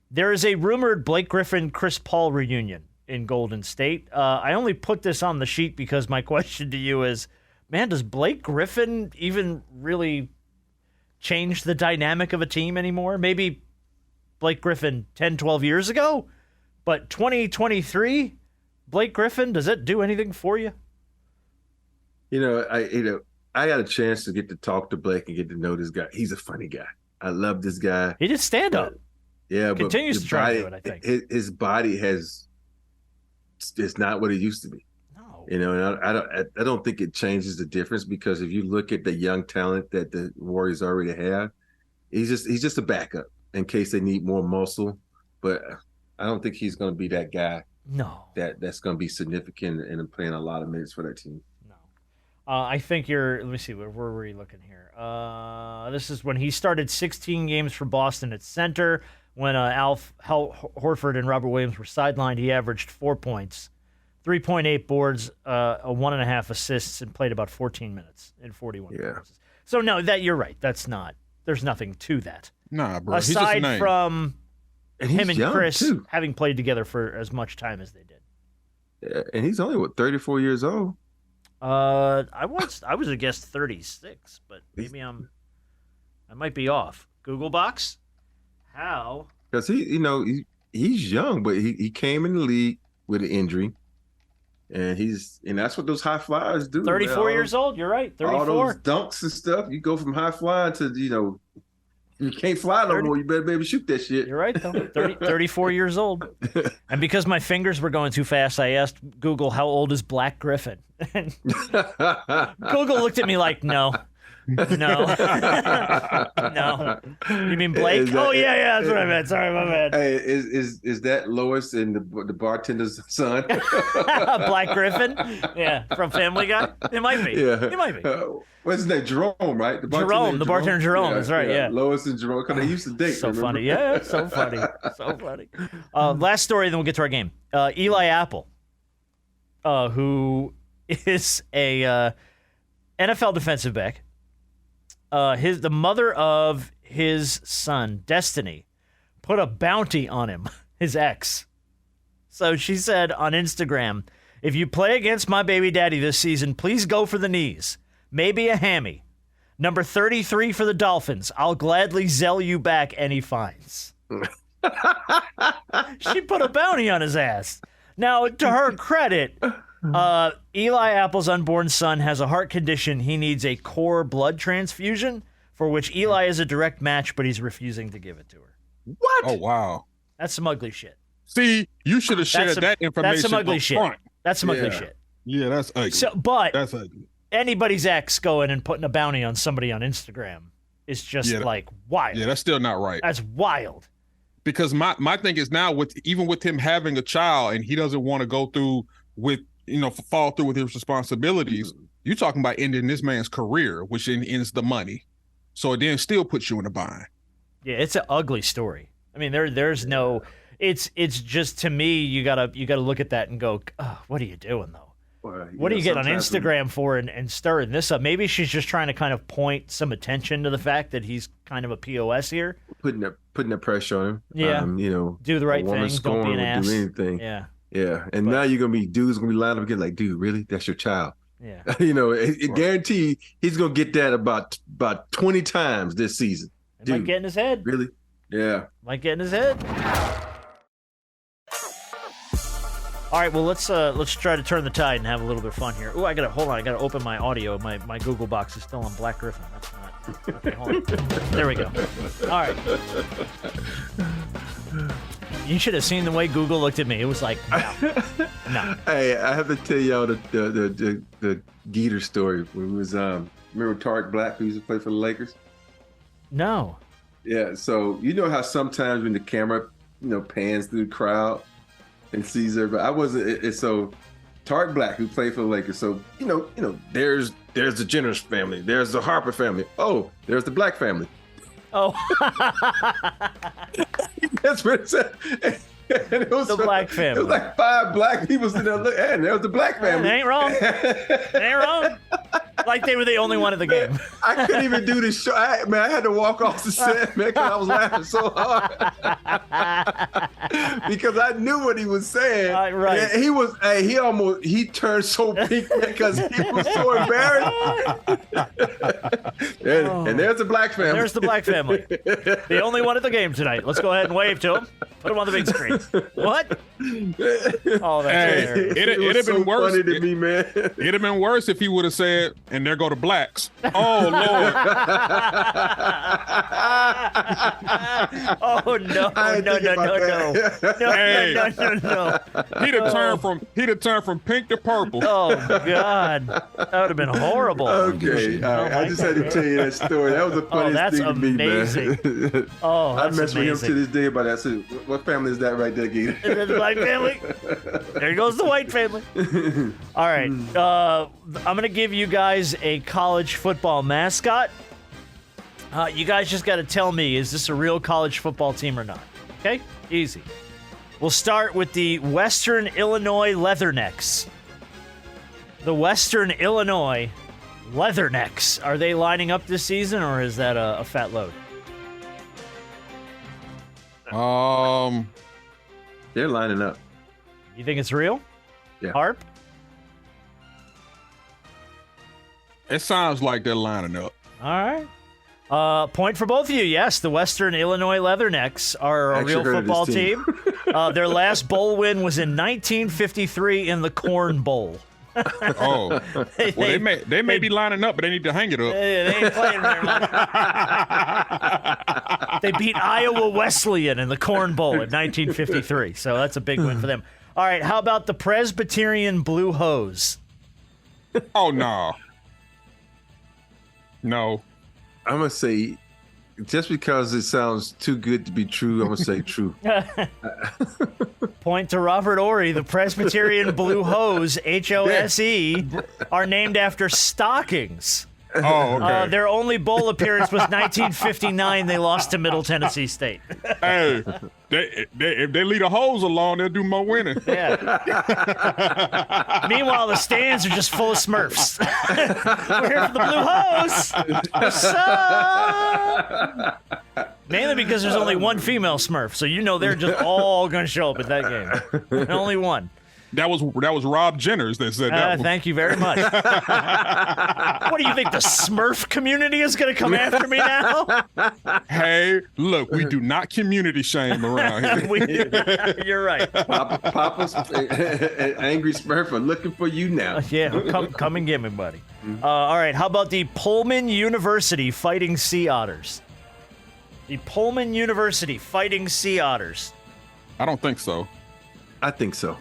There is a rumored Blake Griffin-Chris Paul reunion in Golden State. I only put this on the sheet because my question to you is, man, does Blake Griffin even really change the dynamic of a team anymore? Maybe Blake Griffin 10, 12 years ago? But 2023, Blake Griffin, does it do anything for you? I got a chance to get to talk to Blake and get to know this guy. He's a funny guy. I love this guy. He did stand up. Yeah, continues but to try to do it, I think. His body it's not what it used to be. No. And I don't think it changes the difference, because if you look at the young talent that the Warriors already have, he's just a backup in case they need more muscle. But I don't think he's going to be that guy. No. That's going to be significant and playing a lot of minutes for that team. No. I think let me see, where were we looking here? This is when he started 16 games for Boston at center. When Hal Horford and Robert Williams were sidelined, he averaged 4 points, 3.8 boards, 1.5 assists, and played about 14 minutes in 41 games. So, no, you're right. There's nothing to that. Nah, bro. Aside from him and Chris too, having played together for as much time as they did. Yeah, and he's only 34 years old. I was a guess 36, but maybe I might be off. Google Box, how? Because he's young, but he came in the league with an injury, and that's what those high flyers do. 34 years old. You're right. 34. All those dunks and stuff. You go from high flying to you can't fly no more. You better be able to shoot that shit. You're right, though. 34 years old. And because my fingers were going too fast, I asked Google, how old is Black Griffin? And Google looked at me like, no. No. You mean Blake? Yeah, that's what I meant. Sorry, my bad. Hey, is that Lois and the bartender's son? Black Griffin? Yeah, from Family Guy? It might be. Yeah. It might be. What's his name? Jerome, right? The bartender Jerome. That's right, yeah. Lois and Jerome, because they used to date. So funny. Yeah, so funny. So funny. Last story, then we'll get to our game. Eli Apple, who is a NFL defensive back. The mother of his son, Destiny, put a bounty on him, his ex. So she said on Instagram, If you play against my baby daddy this season, please go for the knees. Maybe a hammy. Number 33 for the Dolphins. I'll gladly zell you back any fines. She put a bounty on his ass. Now, to her credit, Eli Apple's unborn son has a heart condition. He needs a core blood transfusion, for which Eli is a direct match, but he's refusing to give it to her. What? Oh, wow. That's some ugly shit. See, you should have shared that information. That's some ugly up shit. front. That's some ugly shit. Yeah, that's ugly. But that's ugly. Anybody's ex going and putting a bounty on somebody on Instagram is just wild. Yeah, that's still not right. That's wild. Because my thing is now even with him having a child and he doesn't want to go through with fall through with his responsibilities. You're talking about ending this man's career, which then ends the money. So it then still puts you in a bind. Yeah, it's an ugly story. I mean, there's no. It's just, to me, you gotta look at that and go, oh, what are you doing though? Well, what do you get on Instagram for and stirring this up? Maybe she's just trying to kind of point some attention to the fact that he's kind of a POS here. Putting that pressure on him. Yeah. Do the right thing. Don't be an ass. Do anything. Yeah. Yeah. And now you're going to be, dudes going to be lined up again like, dude, really? That's your child. Yeah. It guarantee he's going to get that about 20 times this season. It might get in his head. Really? Yeah. Might get in his head. All right, well, let's try to turn the tide and have a little bit of fun here. Oh, I gotta open my audio. My Google box is still on Black Griffin. That's not okay. Hold on. There we go. All right. You should have seen the way Google looked at me. It was like, no. Hey, I have to tell y'all the Geeter story. When it was remember Tarek Black, who used to play for the Lakers? No. Yeah. So you know how sometimes when the camera pans through the crowd and sees everybody. I wasn't. So Tarek Black, who played for the Lakers. So there's the Jenner family. There's the Harper family. Oh, there's the Black family. Oh. That's what it said. And it was the Black family. It was like 5 black people sitting there. And there was the Black family. It ain't wrong. It ain't wrong. Like they were the only one in the game. I couldn't even do this show. I had to walk off the set, man, because I was laughing so hard. Because I knew what he was saying. Right. And he turned so pink because he was so embarrassed. And there's the Black family. There's the Black family. The only one at the game tonight. Let's go ahead and wave to him. Put him on the big screen. What? Oh, that's hilarious. It'd have been worse. Funny to me, man. It'd have been worse if he would have said, and there go the Blacks. Oh, Lord. Oh, no. No. He'd have turned from pink to purple. Oh, God. That would have been horrible. Okay. All right. I just had to tell you that story. That was the funniest thing to me, man. Oh, that's I mess with him to this day about that. So what family is that right there, Gator? Is that the Black family? There goes the white family. All right. I'm going to give you guys a college football mascot. You guys just got to tell me, is this a real college football team or not? Okay? Easy. We'll start with the Western Illinois Leathernecks. The Western Illinois Leathernecks. Are they lining up this season, or is that a fat load? They're lining up. You think it's real? Yeah. Harp? It sounds like they're lining up. All right. Point for both of you. Yes, the Western Illinois Leathernecks are a real football team. Their last bowl win was in 1953 in the Corn Bowl. Oh, they may be lining up, but they need to hang it up. They ain't playing very much. They beat Iowa Wesleyan in the Corn Bowl in 1953, so that's a big win for them. All right, how about the Presbyterian Blue Hose? Oh, no. No. I'm going to say, just because it sounds too good to be true, I'm going to say true. Point to Robert Ory. The Presbyterian Blue Hose, H-O-S-E, are named after stockings. Oh, okay. Their only bowl appearance was 1959. They lost to Middle Tennessee State. Hey, if they leave the hose alone, they'll do more winning. Yeah. Meanwhile, the stands are just full of Smurfs. We're here for the Blue Hose. What's up? Mainly because there's only one female Smurf, so they're just all going to show up at that game. And only one. That was Rob Jenners that said that one. Thank you very much. What do you think? The Smurf community is going to come after me now? Hey, look, we do not community shame around here. You're right. Papa's angry Smurf are looking for you now. Yeah, come and get me, buddy. All right, how about the Pullman University Fighting Sea Otters? The Pullman University Fighting Sea Otters. I don't think so. I think so.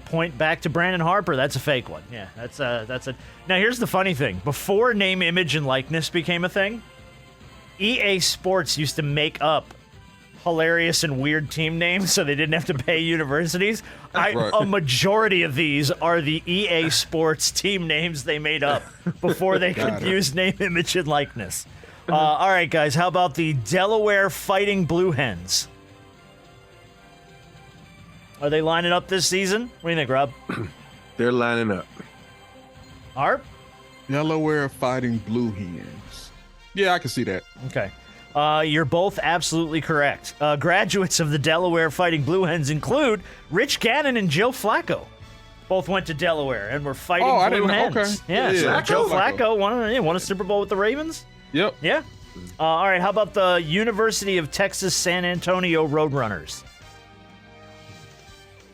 Point back to Brandon Harper. That's a fake one. Yeah, that's a. Now here's the funny thing. Before name, image, and likeness became a thing, EA Sports used to make up hilarious and weird team names so they didn't have to pay universities. A majority of these are the EA Sports team names they made up before they could use name, image, and likeness. All right, guys. How about the Delaware Fighting Blue Hens? Are they lining up this season? What do you think, Rob? They're lining up. Harp? Delaware Fighting Blue Hens. Yeah, I can see that. Okay. You're both absolutely correct. Graduates of the Delaware Fighting Blue Hens include Rich Gannon and Joe Flacco. Both went to Delaware and were fighting Blue Hens. Okay. Yeah, so Joe Flacco won a Super Bowl with the Ravens. Yep. Yeah. All right, how about the University of Texas San Antonio Roadrunners?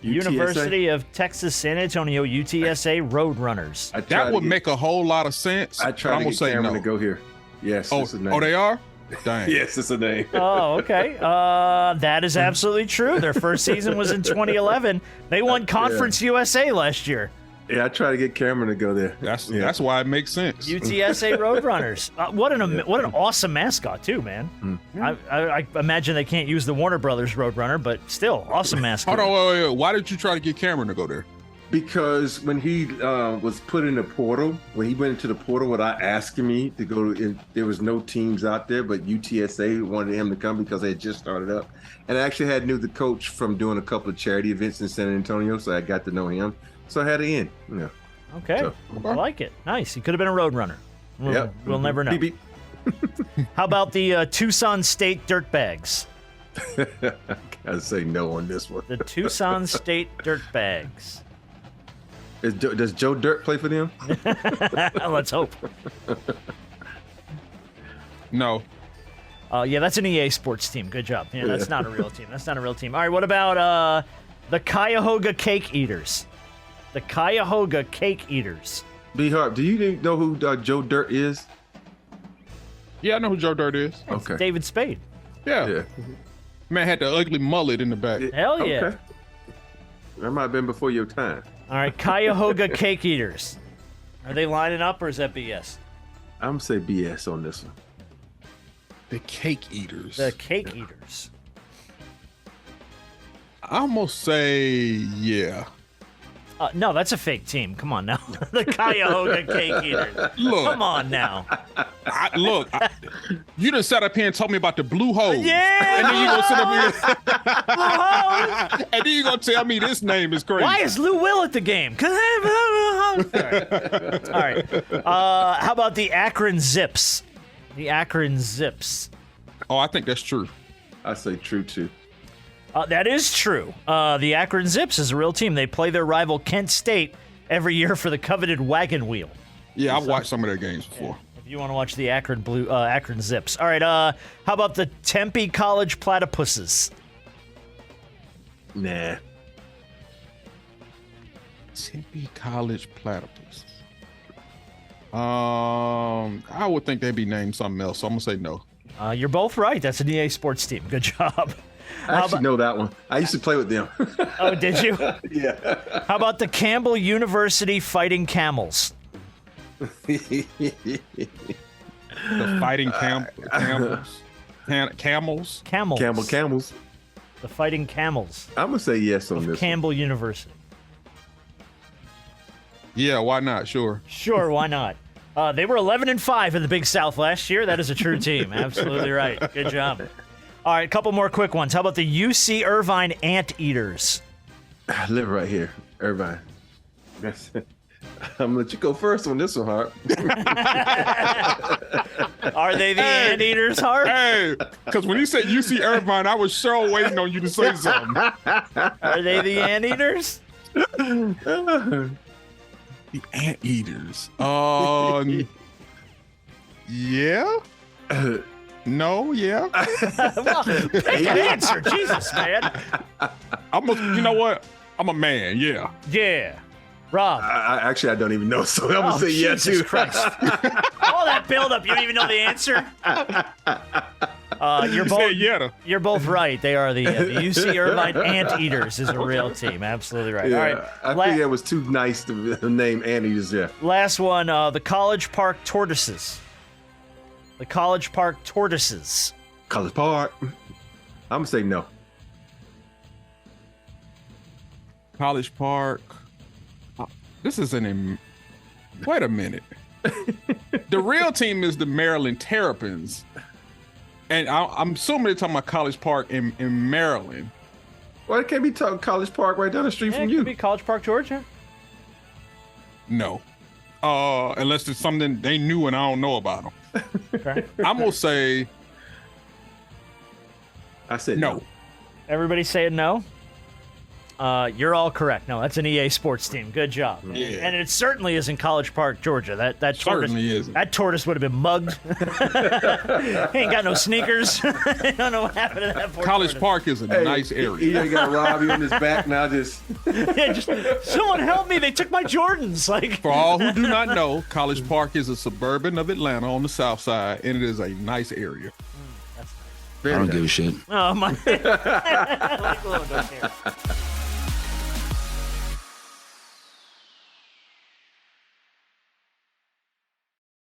UTSA? University of Texas San Antonio UTSA Roadrunners. That would make a whole lot of sense. I tried to get Cameron to go here. Yes. Oh, they are? Dang. Yes, it's a name. Oh, okay. That is absolutely true. Their first season was in 2011. They won Conference USA last year. Yeah, I tried to get Cameron to go there. That's why it makes sense. UTSA Roadrunners. What an awesome mascot too, man. I imagine they can't use the Warner Brothers Roadrunner, but still, awesome mascot. Hold on, wait. Why did you try to get Cameron to go there? Because when he was put in the portal, when he went into the portal without asking me to go, there was no teams out there, but UTSA wanted him to come because they had just started up. And I actually knew the coach from doing a couple of charity events in San Antonio, so I got to know him. So I had to in. Yeah. Okay. I like it. Nice. He could have been a Roadrunner. We'll never know. Beep, beep. How about the Tucson State Dirtbags? Gotta say no on this one. The Tucson State Dirtbags. Does Joe Dirt play for them? Let's hope. No. Yeah, that's an EA Sports team. Good job. Yeah, that's not a real team. All right, what about the Cuyahoga Cake Eaters? The Cuyahoga Cake Eaters. B Harp, do you know who Joe Dirt is? Yeah, I know who Joe Dirt is. Okay. David Spade. Yeah. Man had the ugly mullet in the back. Hell yeah. Okay. That might have been before your time. All right, Cuyahoga Cake Eaters. Are they lining up or is that BS? I'm going to say BS on this one. The Cake Eaters. The Cake Eaters. I almost say yeah. No, that's a fake team. Come on now. The Cuyahoga Cake Eaters. Look. Come on now. You done sat up here and told me about the Blue Hose. Yeah. And then you gonna sit up here. And then you gonna tell me this name is crazy. Why is Lou Will at the game? All right. How about the Akron Zips? The Akron Zips. Oh, I think that's true. I say true too. That is true. The Akron Zips is a real team. They play their rival Kent State every year for the coveted wagon wheel. Yeah, I've watched some of their games before. Yeah, if you want to watch the Akron Zips. All right, how about the Tempe College Platypuses? Nah. Tempe College Platypus. I would think they'd be named something else, so I'm gonna say no. You're both right. That's an EA Sports team. Good job. I actually know that one. I used to play with them. Oh, did you? Yeah. How about the Campbell University Fighting Camels? The Fighting Camels. Camels. Camels. The Fighting Camels. I'm going to say yes on this Campbell University. Yeah, why not? Sure. Sure, why not? They were 11-5 in the Big South last year. That is a true team. Absolutely right. Good job. All right, a couple more quick ones. How about the UC Irvine Anteaters? I live right here, Irvine. I'm gonna let you go first on this one, Hart. Are they the Anteaters, Hart? Hey, because when you said UC Irvine, I was sure waiting on you to say something. Are they the Anteaters? The Anteaters. Yeah. No, yeah. Well, pick an answer. Jesus, man. You know what? I'm a man, yeah. Yeah. Rob. I don't even know, so I'm gonna say yeah Jesus too. Christ. All that buildup, you don't even know the answer? You're both right. They are the UC Irvine Anteaters is a real team. Absolutely right. Yeah, All right. I think that was too nice to name Anteaters. Yeah. Last one, the College Park Tortoises. The College Park Tortoises. College Park. I'm gonna say no. College Park. This isn't wait a minute. The real team is the Maryland Terrapins. And I'm assuming they're talking about College Park in Maryland. Well, it can't be talking College Park right down the street Yeah, from it you. could be College Park, Georgia. No. Unless it's something they knew and I don't know about them. Okay. I'm going to say I said no. Everybody saying no? You're all correct. No, that's an EA Sports team. Good job. Yeah. And it certainly isn't College Park, Georgia. That tortoise, Certainly isn't. That tortoise would have been mugged. He ain't got no sneakers. I don't know what happened to that poor College tortoise. Park is a nice area. He ain't got to rob you in his back now. Just Yeah, just someone help me. They took my Jordans. Like, For all who do not know, College Park is a suburban of Atlanta on the south side, and it is a nice area. I don't give a shit. oh my. Like, Lou don't care.